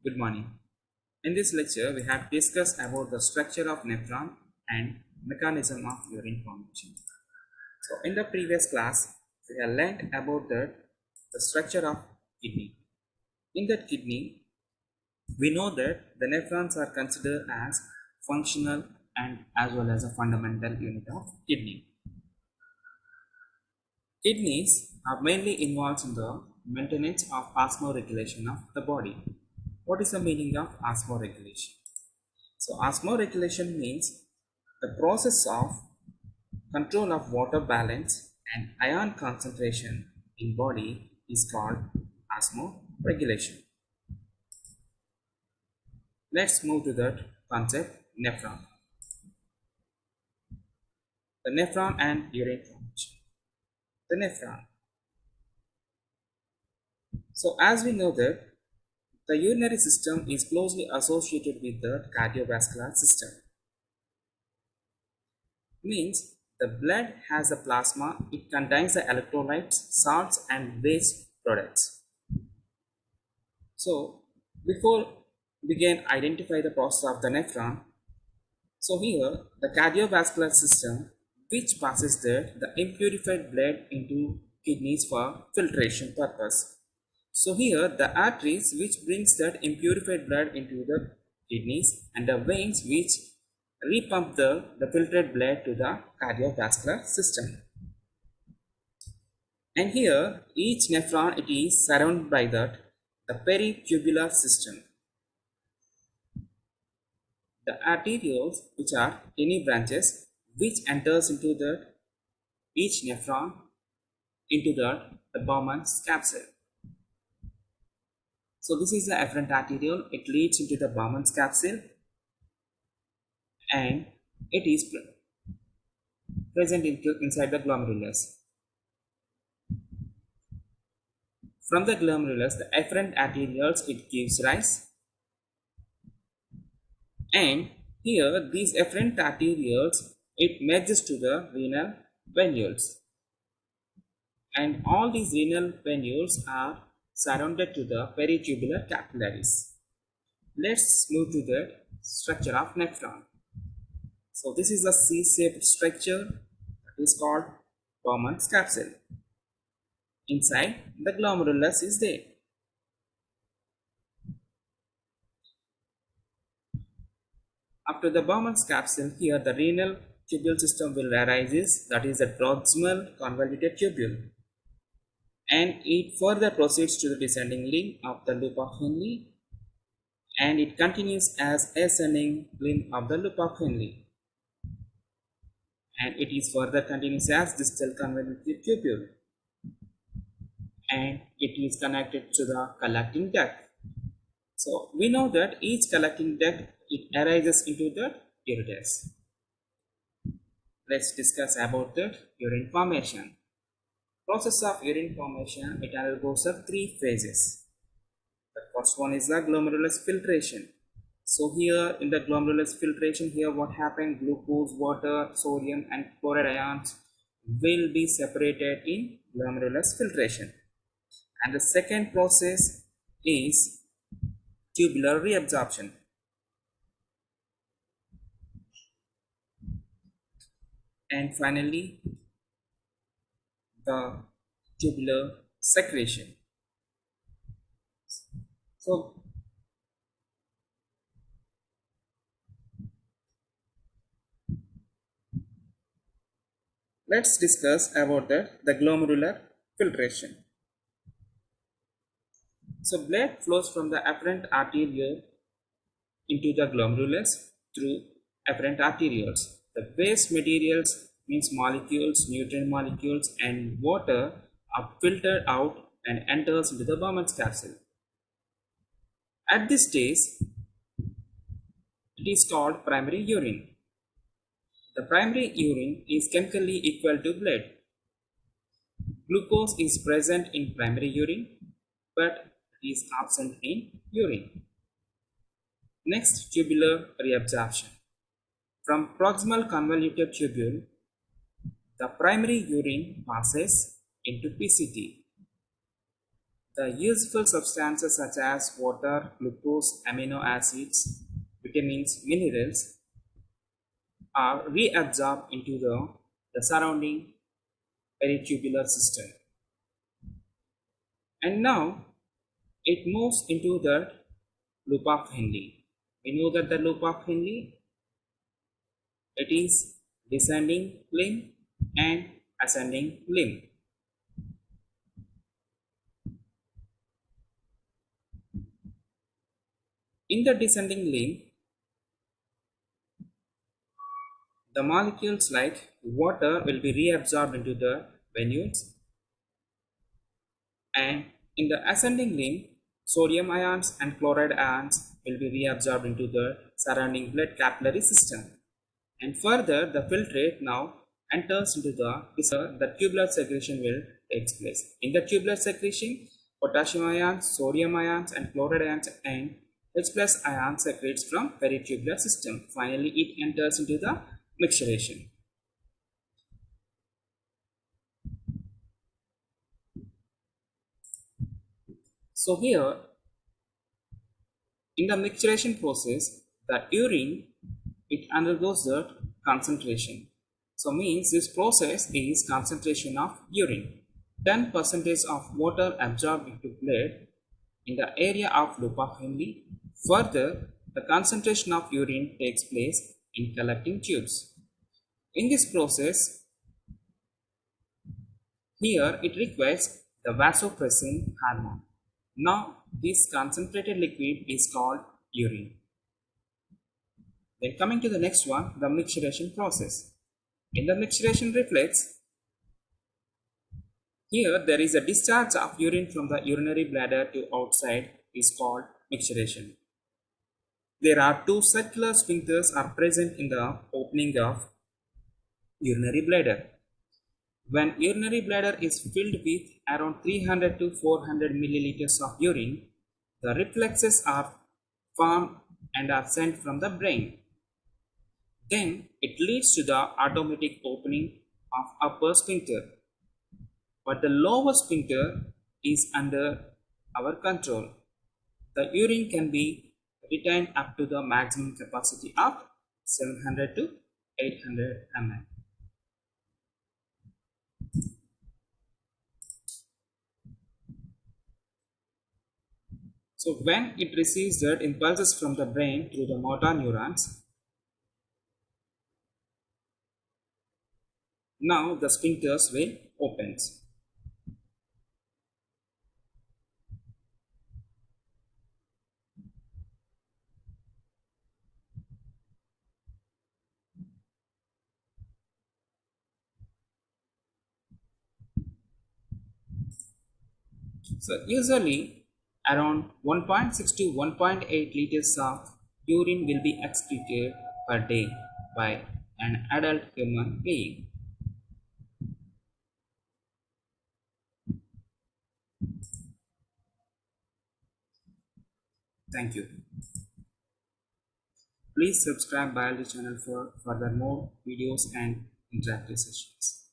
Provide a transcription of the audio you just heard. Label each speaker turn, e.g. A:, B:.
A: Good morning. In this lecture, we have discussed about the structure of nephron and mechanism of urine formation. So, in the previous class, we have learned about the structure of kidney. In that kidney, we know that the nephrons are considered as functional and as well as a fundamental unit of kidney. Kidneys are mainly involved in the maintenance of osmoregulation of the body. What is the meaning of osmoregulation? So osmoregulation means the process of control of water balance and ion concentration in body is called osmoregulation. Let's move to that concept nephron. The nephron and urine formation. The nephron. So as we know that the urinary system is closely associated with the cardiovascular system. Means the blood has a plasma, it contains the electrolytes, salts and waste products. So before we can identify the process of the nephron, so here the cardiovascular system which passes the impurified blood into kidneys for filtration purpose. So here the arteries which brings that impurified blood into the kidneys and the veins which repump the filtered blood to the cardiovascular system. And here each nephron it is surrounded by the peritubular system. The arterioles which are tiny branches which enters into each nephron into the Bowman's capsule. So this is the afferent arteriole, it leads into the Bowman's capsule and it is present inside the glomerulus. From the glomerulus, the afferent arterioles it gives rise, and here these afferent arterioles it merges to the renal venules, and all these renal venules are surrounded to the peritubular capillaries. Let's move to the structure of nephron. So this is a C-shaped structure that is called Bowman's capsule. Inside the glomerulus is there. After the Bowman's capsule, here the renal tubule system will arises, that is the proximal convoluted tubule, and it further proceeds to the descending limb of the loop of Henle, and it continues as ascending limb of the loop of Henle, and it is further continues as distal convoluted tubule, and it is connected to the collecting duct. So we know that each collecting duct it arises into the ureters. Let's discuss about the urine formation. Process of urine formation it undergoes of three phases. The first one is the glomerulus filtration. So here in the glomerulus filtration, here what happened, glucose, water, sodium and chloride ions will be separated in glomerulus filtration. And the second process is tubular reabsorption. And finally the tubular secretion. So let's discuss about the glomerular filtration. So blood flows from the afferent arteriole into the glomerulus through afferent arterioles. The waste materials means molecules, nutrient molecules and water are filtered out and enters into the Bowman's capsule. At this stage, it is called primary urine. The primary urine is chemically equal to blood. Glucose is present in primary urine but is absent in urine. Next, tubular reabsorption. From proximal convoluted tubule, the primary urine passes into PCT. The useful substances such as water, glucose, amino acids, vitamins, minerals are reabsorbed into the surrounding peritubular system. And now it moves into the loop of Henle. We know that the loop of Henle, it is descending limb and ascending limb. In the descending limb, the molecules like water will be reabsorbed into the venules, and in the ascending limb, sodium ions and chloride ions will be reabsorbed into the surrounding blood capillary system. And further, the filtrate now enters into the tubular secretion will take place. In the tubular secretion, potassium ions, sodium ions, and chloride ions and H plus ion secretes from peritubular system. Finally, it enters into the micturition. So here, in the micturition process, the urine, it undergoes the concentration. So means this process is concentration of urine. 10% of water absorbed into blood in the area of loop of Henle. Further, the concentration of urine takes place in collecting tubes. In this process, here it requires the vasopressin hormone. Now, this concentrated liquid is called urine. Then coming to the next one, the micturition process. In the micturition reflex, here there is a discharge of urine from the urinary bladder to outside is called micturition. There are two circular sphincters are present in the opening of urinary bladder. When urinary bladder is filled with around 300 to 400 milliliters of urine, the reflexes are formed and are sent from the brain. Then it leads to the automatic opening of upper sphincter. But the lower sphincter is under our control. The urine can be retained up to the maximum capacity of 700 to 800 ml. So when it receives that impulses from the brain through the motor neurons, now the sphincters will open. So usually around 1.6 to 1.8 liters of urine will be excreted per day by an adult human being. Thank you. Please subscribe biology channel for further more videos and interactive sessions.